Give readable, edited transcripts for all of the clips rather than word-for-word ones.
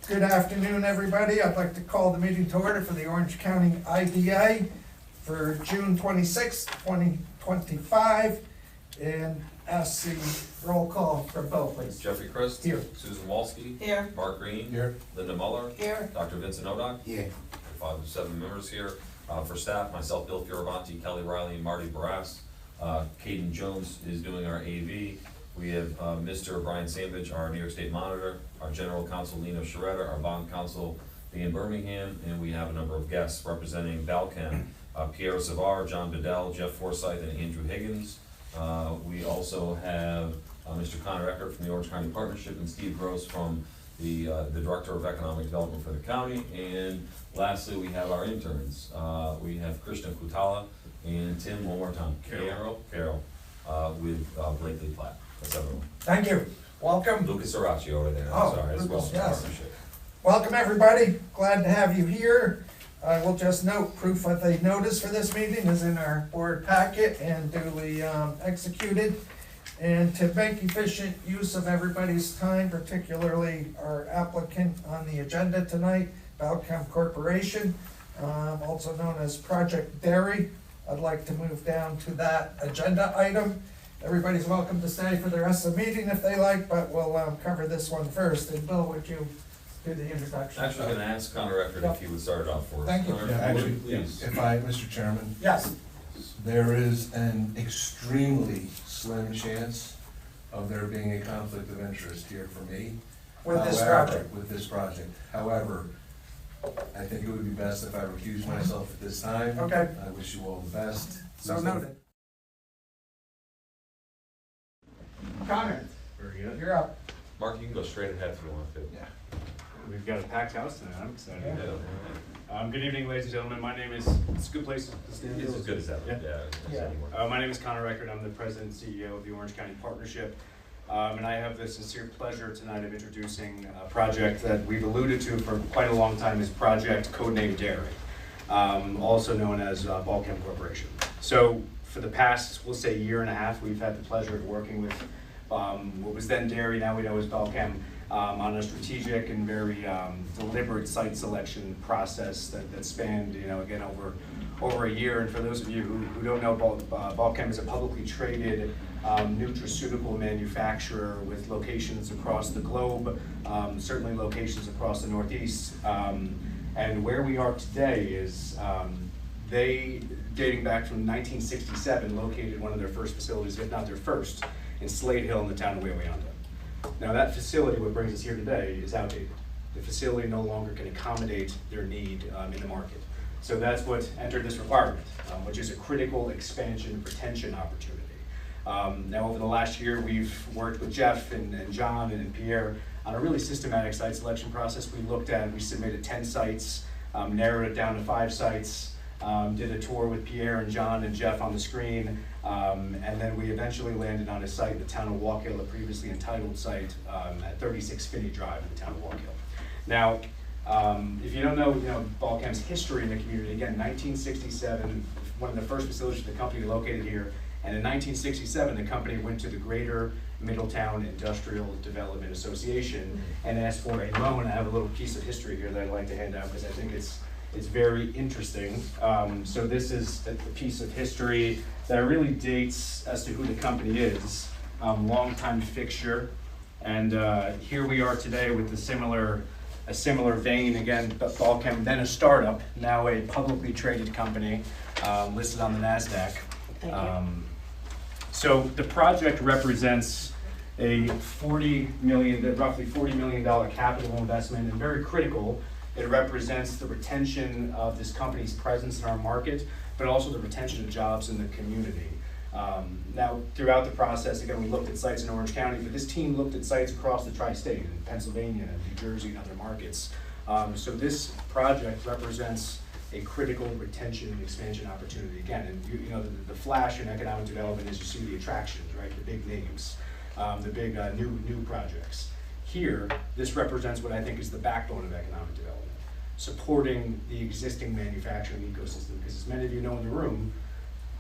Good afternoon, everybody. I'd like to call the meeting to order for the Orange County IDA for June 26, 2025. And ask the roll call for Bill, please. Jeffrey Christ. Here. Susan Walsky. Here. Mark Green. Here. Linda Muller. Here. Dr. Vincent Odock. Yeah. 5 of 7 members here. For staff, myself, Bill Fioravanti, Kelly Riley, and Marty Barras. Caden Jones is doing our AV. We have Mr. Brian Sandvich, our New York State Monitor, our General Counsel, Lena Sharetta, our Bond Counsel, Ian Birmingham, and we have a number of guests representing Balchem, Pierre Savard, John Bedell, Jeff Forsyth, and Andrew Higgins. We also have Mr. Connor Eckert from the Orange County Partnership and Steve Gross from the Director of Economic Development for the county. And lastly, we have our interns. We have Krishna Kutala and Tim, one more time, Carol, with Blakely Platt. That's everyone. Thank you. Welcome. Lucas Arachi over there. Oh, Sorry, as well. Lucas, yes. Partnership. Welcome, everybody. Glad to have you here. I will just note, proof of the notice for this meeting is in our board packet and duly executed. And to make efficient use of everybody's time, particularly our applicant on the agenda tonight, Balchem Corporation, also known as Project Dairy, I'd like to move down to that agenda item. Everybody's welcome to stay for the rest of the meeting if they like, but we'll cover this one first. And Bill, would you do the introduction? Actually, I'm going to ask Connor Eckert if he would start it off for us. Thank you. Connor, Yeah, actually, please. if I, Mr. Chairman, Yes. there is an extremely slim chance of there being a conflict of interest here for me. With this However, project. With this project. However, I think it would be best if I recuse myself at this time. Okay. I wish you all the best. So noted. Connor, Very good. you're up. Mark, you can go straight ahead if you want to. Yeah. We've got a packed house tonight. I'm excited. Yeah. Good evening, ladies and gentlemen. My name is, it's a good place to stand. It's as good as that. Yeah. Yeah. Anymore. My name is Connor Eckert. I'm the president and CEO of the Orange County Partnership. And I have the sincere pleasure tonight of introducing a project that we've alluded to for quite a long time, is Project Codenamed Dairy, also known as Balchem Corporation. So for the past, we'll say, year and a half, we've had the pleasure of working with what was then Dairy, now we know as Balchem, on a strategic and very deliberate site selection process that spanned, again, over a year. And for those of you who don't know, Balchem is a publicly traded nutraceutical manufacturer with locations across the globe, certainly locations across the Northeast. And where we are today is they, dating back from 1967, located one of their first facilities, if not their first, in Slade Hill in the town of Wayanda. Now that facility, what brings us here today, is outdated. The facility no longer can accommodate their need in the market. So that's what entered this requirement, which is a critical expansion retention opportunity. Now over the last year, we've worked with Jeff and John and Pierre on a really systematic site selection process. We submitted 10 sites, narrowed it down to 5 sites, did a tour with Pierre and John and Jeff on the screen, and then we eventually landed on a site in the town of Walk Hill, a previously entitled site at 36 Finney Drive in the town of Walk Hill. Now, if you don't know, Balchem's history in the community, again, 1967, one of the first facilities of the company located here, and in 1967, the company went to the Greater Middletown Industrial Development Association and asked for a loan. I have a little piece of history here that I'd like to hand out because I think it's very interesting. So this is a piece of history that really dates as to who the company is, longtime fixture. And here we are today with a similar vein. Again, Balchem, then a startup, now a publicly traded company listed on the NASDAQ. Thank you. So the project represents a roughly $40 million capital investment, and very critical. It represents the retention of this company's presence in our market, but also the retention of jobs in the community. Now, throughout the process, again, we looked at sites in Orange County, but this team looked at sites across the tri-state, in Pennsylvania, New Jersey, and other markets. So this project represents a critical retention and expansion opportunity. Again, and the flash in economic development is you see the attractions, right? The big names, the big new projects. Here, this represents what I think is the backbone of economic development, supporting the existing manufacturing ecosystem. Because as many of you know in the room,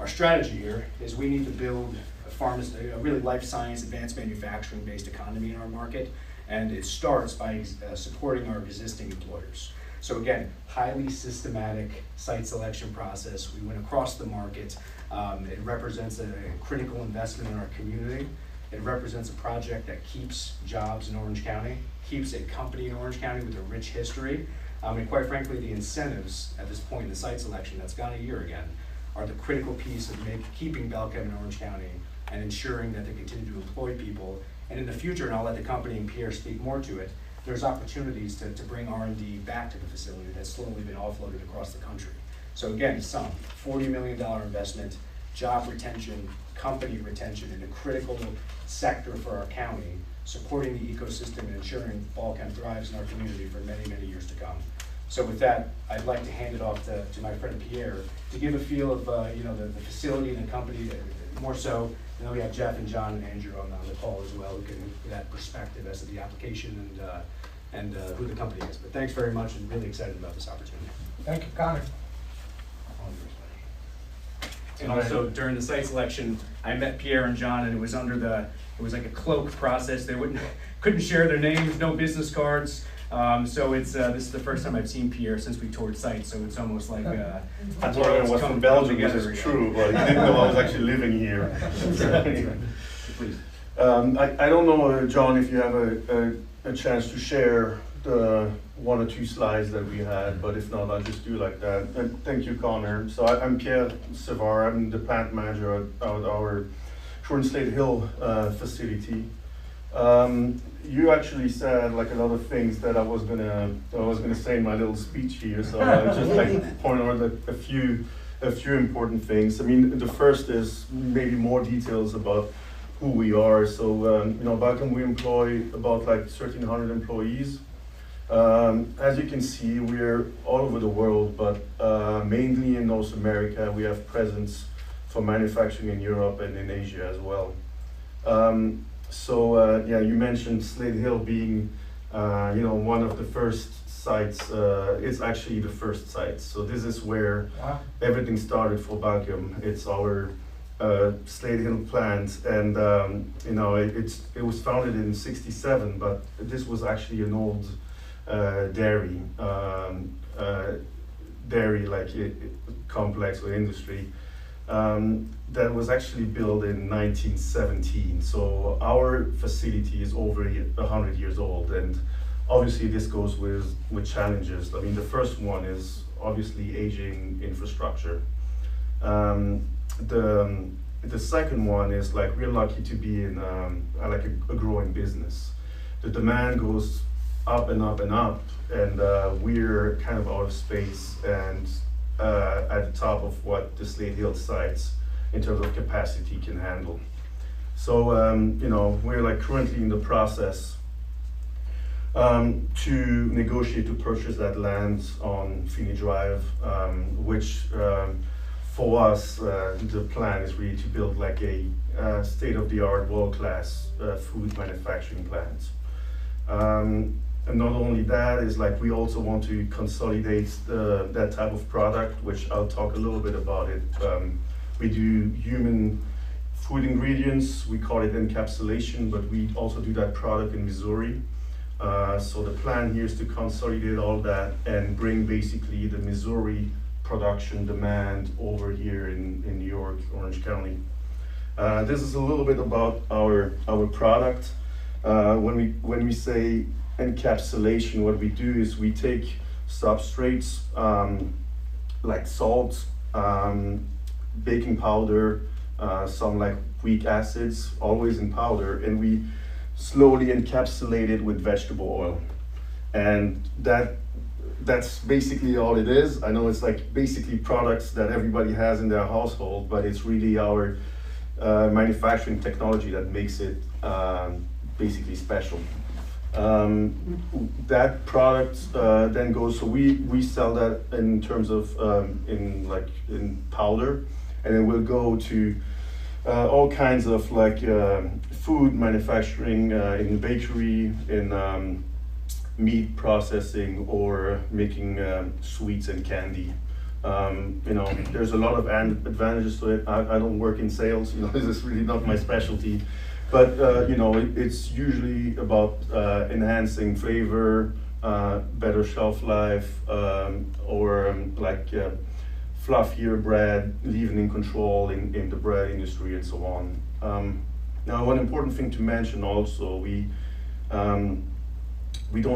our strategy here is we need to build a really life science, advanced manufacturing based economy in our market. And it starts by supporting our existing employers. So again, highly systematic site selection process. We went across the market. It represents a critical investment in our community. It represents a project that keeps jobs in Orange County, keeps a company in Orange County with a rich history. And quite frankly, the incentives at this point in the site selection, that's gone a year again, are the critical piece of keeping Belchem in Orange County and ensuring that they continue to employ people. And in the future, and I'll let the company and Pierre speak more to it, there's opportunities to bring R&D back to the facility that's slowly been offloaded across the country. So again, some $40 million investment, job retention, company retention in a critical sector for our county, supporting the ecosystem and ensuring Belchem thrives in our community for many, many years to come. So with that, I'd like to hand it off to my friend Pierre to give a feel of the facility and the company, more so. And then we have Jeff and John and Andrew on the call as well, who can give that perspective as to the application and who the company is. But thanks very much, and really excited about this opportunity. Thank you, Connor. And also during the site selection, I met Pierre and John, and it was like a cloak process. They couldn't share their names, no business cards. So this is the first time I've seen Pierre since we toured sites, so it's almost like I thought I was from Belgium, which is true, but I didn't know I was actually living here. Please. I don't know, John, if you have a chance to share the 1 or 2 slides that we had, but if not, I'll just do like that. And thank you, Connor. So I'm Pierre Sevar. I'm the plant manager at our Slade Hill facility. You actually said like a lot of things that I was gonna say in my little speech here, so I'll just like point out a few important things. I mean, the first is maybe more details about who we are. So Belchem, we employ about like 1,300 employees. As you can see, we're all over the world, but mainly in North America. We have presence for manufacturing in Europe and in Asia as well. You mentioned Slade Hill being, one of the first sites. It's actually the first site. So this is where everything started for Belchem. It's our Slade Hill plant, and it was founded in '67, but this was actually an old dairy complex or industry. That was actually built in 1917. So our facility is over 100 years old, and obviously this goes with challenges. I mean, the first one is obviously aging infrastructure. The second one is like we're lucky to be in a growing business. The demand goes up and up and up, and we're kind of out of space and at the top of what the Slade Hill sites in terms of capacity can handle. So we're like currently in the process to negotiate to purchase that land on Finney Drive, which for us the plan is really to build like a state-of-the-art, world-class food manufacturing plant. And not only that, is like we also want to consolidate that type of product, which I'll talk a little bit about it. We do human food ingredients, we call it encapsulation, but we also do that product in Missouri. So the plan here is to consolidate all that and bring basically the Missouri production demand over here in New York, Orange County. This is a little bit about our product. When we say encapsulation, what we do is we take substrates like salt, baking powder, some like weak acids, always in powder, and we slowly encapsulate it with vegetable oil. And that's basically all it is. I know it's like basically products that everybody has in their household, but it's really our manufacturing technology that makes it basically special. That product then goes, so we sell that in terms of in powder, and it will go to all kinds of like food manufacturing, in bakery, in meat processing, or making sweets and candy. There's a lot of advantages to it. I don't work in sales, this is really not my specialty. But, it's usually about enhancing flavor, better shelf life, or fluffier bread, leavening control in the bread industry and so on. Now, one important thing to mention also, we don't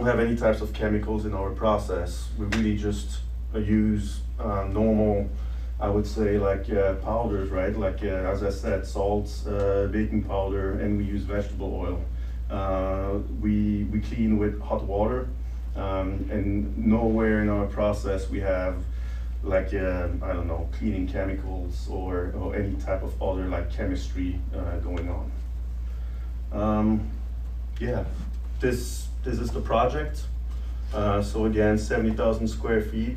have any types of chemicals in our process. We really just use normal, I would say, powders, right? As I said, salts, baking powder, and we use vegetable oil. We clean with hot water, and nowhere in our process we have cleaning chemicals or any type of other chemistry going on. This is the project. So again, 70,000 square feet.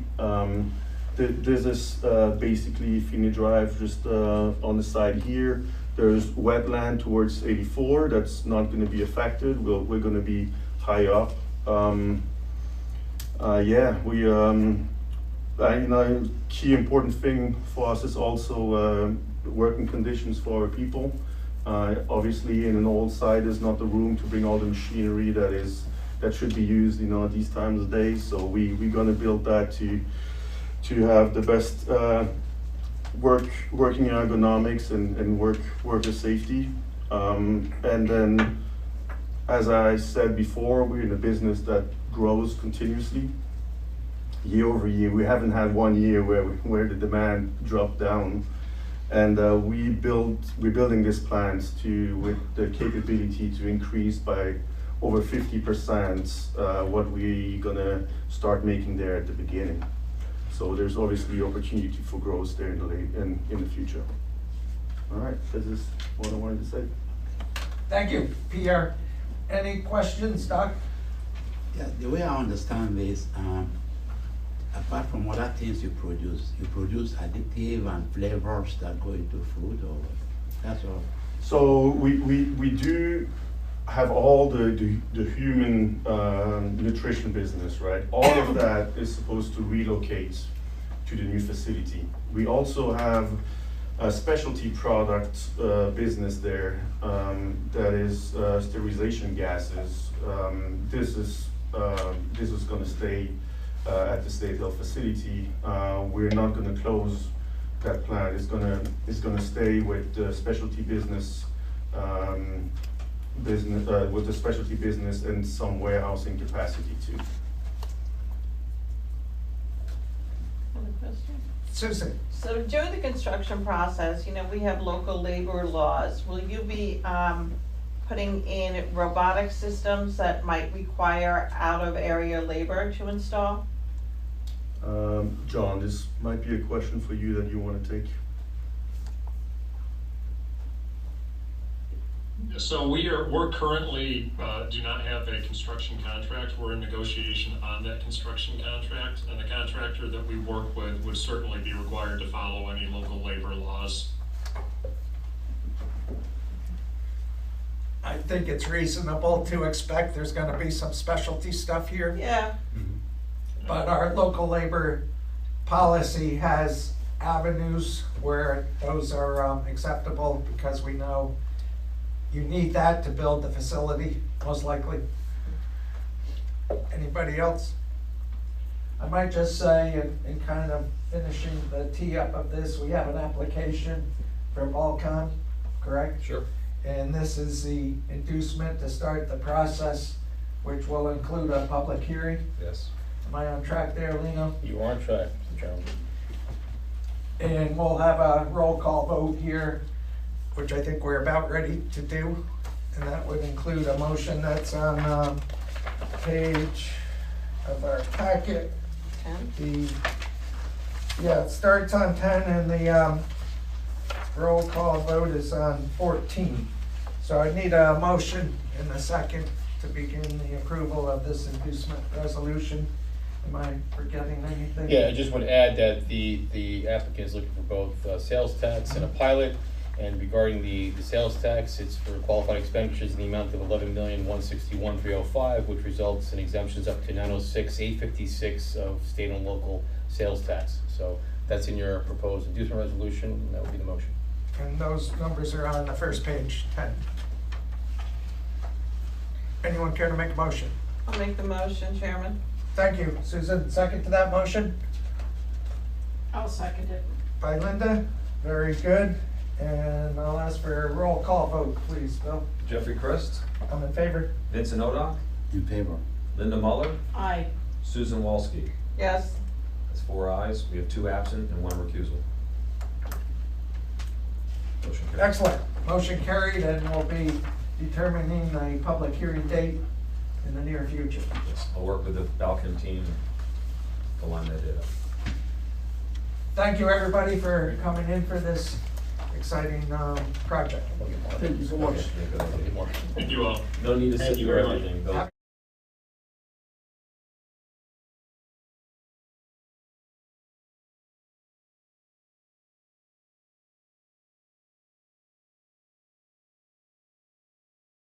This is basically Feeney Drive, just on the side here. There's wetland towards 84 that's not going to be affected. We're going to be high up. Key important thing for us is also working conditions for our people. Obviously, in an old site, there's not the room to bring all the machinery that should be used, these times of day. So we're going to build that to have the best working ergonomics and worker safety. And then, as I said before, we're in a business that grows continuously. Year over year, we haven't had 1 year where the demand dropped down, and we're building this plant with the capability to increase by over 50% what we're gonna start making there at the beginning. So there's obviously opportunity for growth there in the future. All right, this is what I wanted to say. Thank you, Pierre. Any questions, Doc? Yeah, the way I understand this, apart from other things you produce additive and flavors that go into food, or that's all? So we do have all the human nutrition business, right? All of that is supposed to relocate to the new facility. We also have a specialty product business there that is sterilization gases. This is going to stay at the State Health facility. We're not going to close that plant. It's going to stay with the specialty business, with the specialty business and some warehousing capacity too. Other question? Susan? So during the construction process, we have local labor laws. Will you be putting in robotic systems that might require out-of-area labor to install? John, this might be a question for you that you want to take. So we're currently do not have a construction contract. We're in negotiation on that construction contract, and the contractor that we work with would certainly be required to follow any local labor laws. I think it's reasonable to expect there's gonna be some specialty stuff here. Yeah. But our local labor policy has avenues where those are acceptable, because we know you need that to build the facility, most likely. Anybody else? I might just say, in kind of finishing the tee up of this, we have an application from Alcon, correct? Sure. And this is the inducement to start the process, which will include a public hearing. Yes. Am I on track there, Lino? You are on track, Mr. Chairman. And we'll have a roll call vote here, which I think we're about ready to do. And that would include a motion that's on page of our packet. 10? It starts on 10 and the roll call vote is on 14. So I need a motion and a second to begin the approval of this inducement resolution. Am I forgetting anything? Yeah, I just would add that the applicant is looking for both sales tax and a pilot. And regarding the sales tax, it's for qualified expenditures in the amount of $11,161,305, which results in exemptions up to $906,856 of state and local sales tax. So that's in your proposed inducement resolution, and that would be the motion. And those numbers are on the first page, 10. Anyone care to make a motion? I'll make the motion, Chairman. Thank you. Susan, second to that motion? I'll second it. By Linda, very good. And I'll ask for a roll call vote, please, Bill. Jeffrey Christ, I'm in favor. Vincent Odock, In favor. Linda Muller, Aye. Susan Walski. Yes. That's 4 ayes. We have 2 absent and 1 recusal. Motion carries. Excellent. Motion carried, and we'll be determining a public hearing date in the near future. Yes, I'll work with the Balcom team to line that data. Thank you, everybody, for coming in for this exciting project. Thank you so much. Thank you all. No need to sit Thank you through very much. everything, Bill.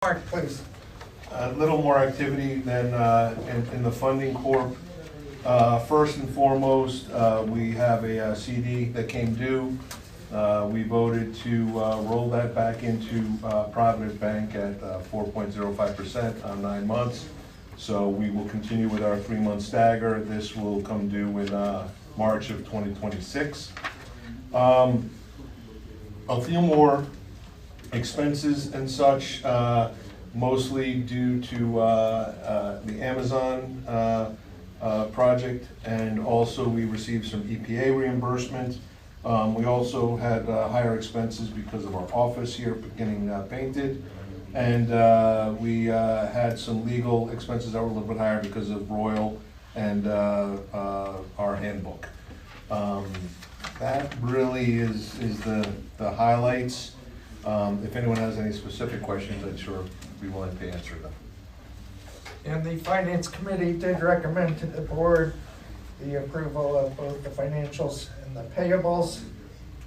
Mark, please. A little more activity than in the funding corp. First and foremost, we have a CD that came due. We voted to roll that back into Provident Bank at 4.05% on 9 months. So we will continue with our 3-month stagger. This will come due in March of 2026. A few more expenses and such, mostly due to the Amazon project, and also we received some EPA reimbursement. We also had higher expenses because of our office here getting painted, and we had some legal expenses that were a little bit higher because of Royal and our handbook. That really is the highlights. If anyone has any specific questions, I'd sure be willing to answer them. And the Finance Committee did recommend to the board the approval of both the financials and the payables,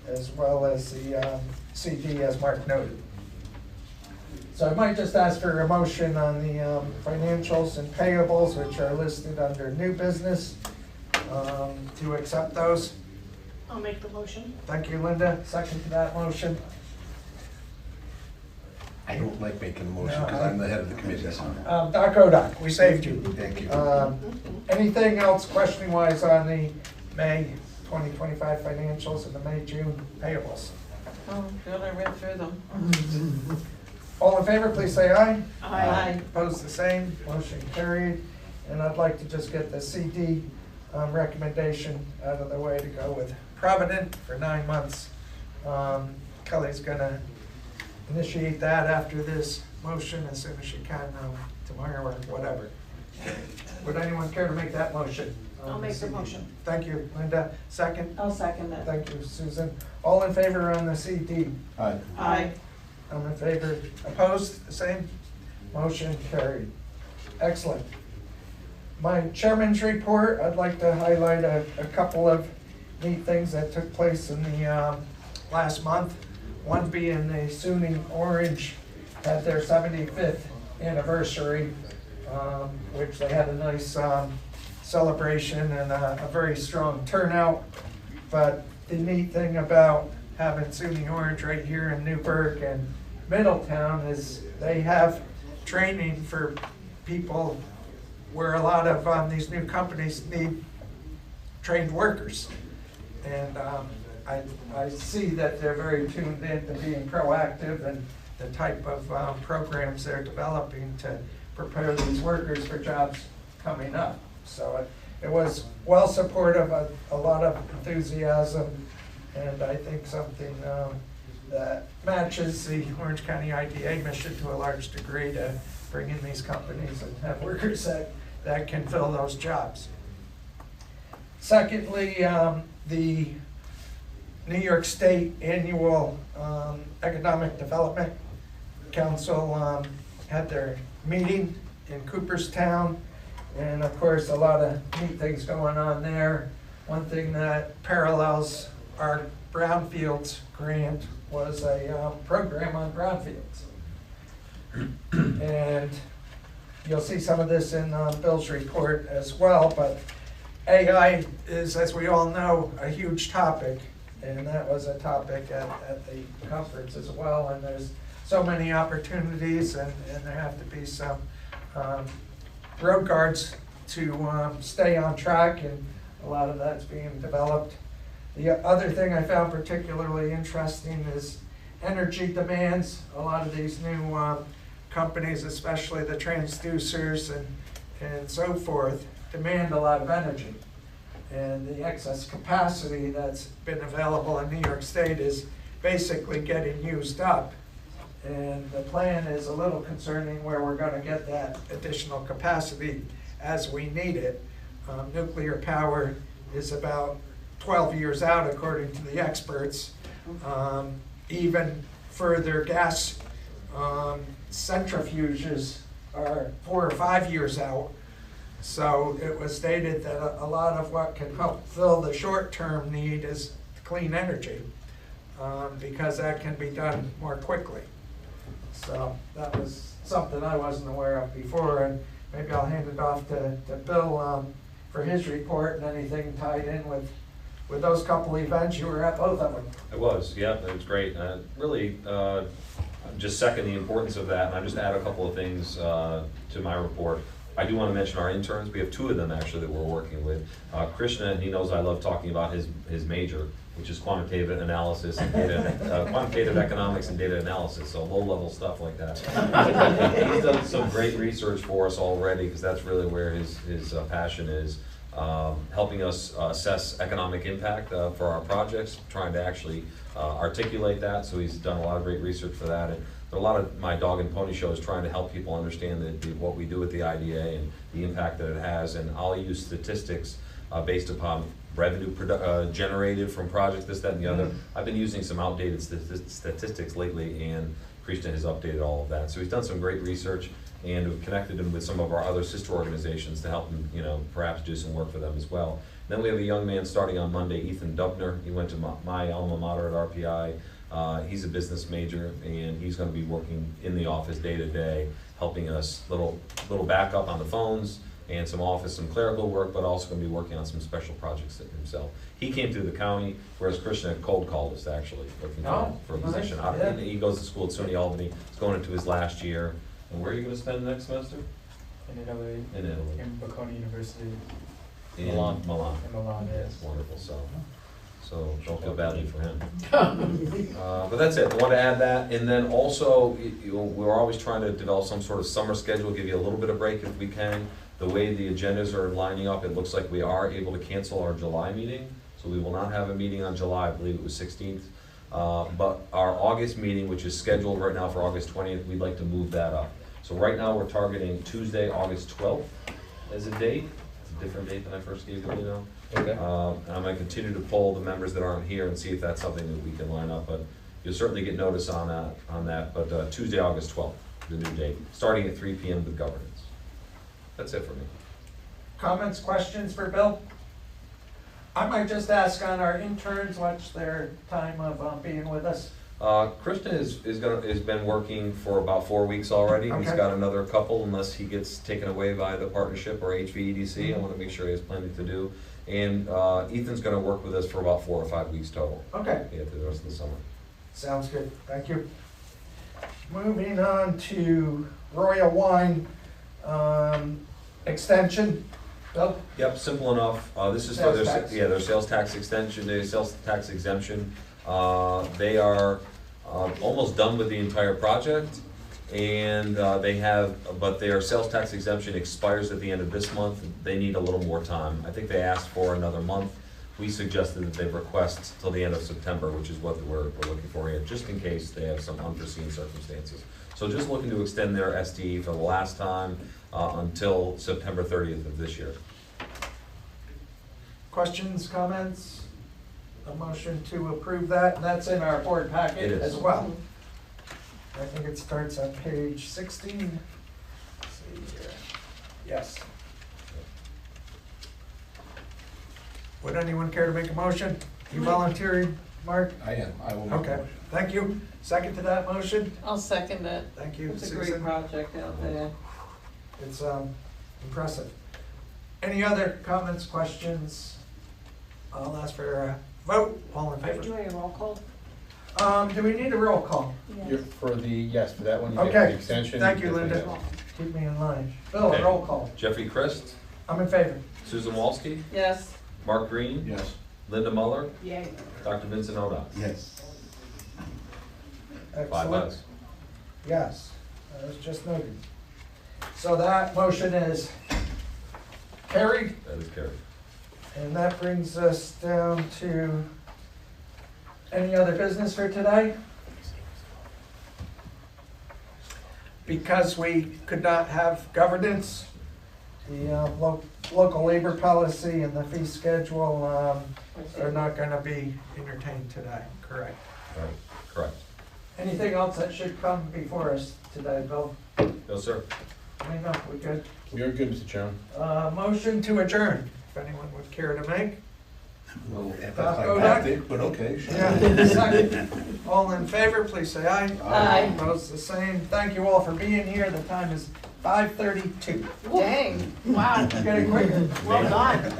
as well as the CD, as Mark noted. So I might just ask for a motion on the financials and payables, which are listed under new business, to accept those. I'll make the motion. Thank you, Linda. Second to that motion. I don't like making a motion No, because I'm the head of the committee. Doc Odock, we saved you. Thank you. Anything else questioning wise on the May 2025 financials and the May-June payables? Oh, good, I read through them. All in favor, please say aye. Aye. Opposed, the same. Motion carried. And I'd like to just get the CD recommendation out of the way to go with Provident for 9 months. Kelly's gonna initiate that after this motion as soon as she can, tomorrow or whatever. Would anyone care to make that motion? I'll make the motion. Thank you, Linda. Second? I'll second it. Thank you, Susan. All in favor on the CD? Aye. Aye. I'm in favor. Opposed, the same? Motion carried. Excellent. My chairman's report, I'd like to highlight a couple of neat things that took place in the last month. One being the SUNY Orange had their 75th anniversary, which they had a nice celebration and a very strong turnout. But the neat thing about having SUNY Orange right here in Newburgh and Middletown is they have training for people where a lot of these new companies need trained workers. And I see that they're very tuned in to being proactive and the type of programs they're developing to prepare these workers for jobs coming up. So it was well supportive, a lot of enthusiasm, and I think something that matches the Orange County IDA mission to a large degree to bring in these companies and have workers that can fill those jobs. Secondly, the New York State Annual Economic Development Council had their meeting in Cooperstown, and of course a lot of neat things going on there. One thing that parallels our brownfields grant was a program on brownfields. And you'll see some of this in Bill's report as well, but AI is, as we all know, a huge topic, and that was a topic at the conference as well, and there's so many opportunities, and there have to be some road guards to stay on track, and a lot of that's being developed. The other thing I found particularly interesting is energy demands. A lot of these new companies, especially the transducers and so forth, demand a lot of energy. And the excess capacity that's been available in New York State is basically getting used up. And the plan is a little concerning where we're gonna get that additional capacity as we need it. Nuclear power is about 12 years out according to the experts. Even further, gas centrifuges are 4 or 5 years out. So it was stated that a lot of what can help fill the short-term need is clean energy, because that can be done more quickly. So that was something I wasn't aware of before, and maybe I'll hand it off to Bill for his report and anything tied in with those couple events. You were at both of them. It was, yeah, it was great. Really, just second the importance of that, and I just add a couple of things to my report. I do want to mention our interns. We have 2 of them actually that we're working with. Krishna, and he knows I love talking about his major, which is quantitative analysis and data, quantitative economics and data analysis, so low-level stuff like that. He's done some great research for us already, because that's really where his passion is, helping us assess economic impact for our projects, trying to actually articulate that. So he's done a lot of great research for that. And a lot of my dog and pony show is trying to help people understand what we do with the IDA and the impact that it has. And I'll use statistics based upon revenue generated from projects, this, that, and the other. I've been using some outdated statistics lately, and Krishna has updated all of that. So he's done some great research, and we've connected him with some of our other sister organizations to help him, perhaps do some work for them as well. Then we have a young man starting on Monday, Ethan Dubner. He went to my alma mater at RPI. He's a business major, and he's going to be working in the office day to day, helping us little backup on the phones and some office, some clerical work, but also going to be working on some special projects himself. He came through the county, whereas Krishna cold called us actually, looking for a position. Yeah. He goes to school at SUNY Albany. He's going into his last year. And where are you going to spend the next semester? In Italy. In Italy. In Bocconi University. In Milan. In Milan, yes. It's wonderful. So don't feel badly for him. But that's it. I want to add that. And then also, we're always trying to develop some sort of summer schedule, give you a little bit of break if we can. The way the agendas are lining up, it looks like we are able to cancel our July meeting. So we will not have a meeting on July, I believe it was 16th. But our August meeting, which is scheduled right now for August 20th, we'd like to move that up. So right now, we're targeting Tuesday, August 12th as a date. It's a different date than I first gave you, Okay. And I'm going to continue to poll the members that aren't here and see if that's something that we can line up. But you'll certainly get notice on that. But Tuesday, August 12th, the new date, starting at 3 p.m. with governance. That's it for me. Comments, questions for Bill? I might just ask on our interns, what's their time of being with us? Krishna has been working for about 4 weeks already. He's Okay. got another couple, unless he gets taken away by the partnership or HVEDC. I want to make sure he has plenty to do. And Ethan's going to work with us for about 4 or 5 weeks total. Okay, Yeah, through the rest of the summer. sounds good, thank you. Moving on to Royal Wine extension. Bill? Yep, simple enough. This is for Sales their, tax. their sales tax extension, their sales tax exemption. They are almost done with the entire project, and but their sales tax exemption expires at the end of this month. They need a little more time. I think they asked for another month. We suggested that they request till the end of September, which is what we're looking for here, just in case they have some unforeseen circumstances. So just looking to extend their STE for the last time until September 30th of this year. Questions, comments? A motion to approve that, and that's in our board It packet is. as well. I think it starts on page 16. Let's see here. Yes. Would anyone care to make a motion? You volunteering, Mark? I am, I will make a Okay, motion. thank you. Second to that motion? I'll second it. Thank you, It's a great Susan. project out there. It's impressive. Any other comments, questions? I'll ask for a vote. All in Are you favor? doing a roll call? Do we need a roll call? You're for the, yes, for that one, you get Okay. the extension. Thank you, because they Linda. have- Keep me in line. Bill, Okay. roll call. Jeffrey Christ, I'm in favor. Susan Walsky, Yes. Mark Green, Yes. Linda Muller, Yay. Dr. Vincent Oda. Yes. 5 Excellent. ayes. Yes, that was just noted. So that motion is carried, That is carried. and that brings us down to any other business for today? Because we could not have governance, the local labor policy and the fee schedule are not gonna be entertained today, correct? Right, correct. Anything else that should come before us today, Bill? No, sir. I know, we good? We are good, Mr. Chairman. Motion to adjourn, if anyone would care to make. Well, anticlimactic, but okay, Yeah, second. All in favor, please say aye. Aye. Opposed, the same. Thank you all for being here. The time is 5:32. Dang. Wow, Getting quicker. well done.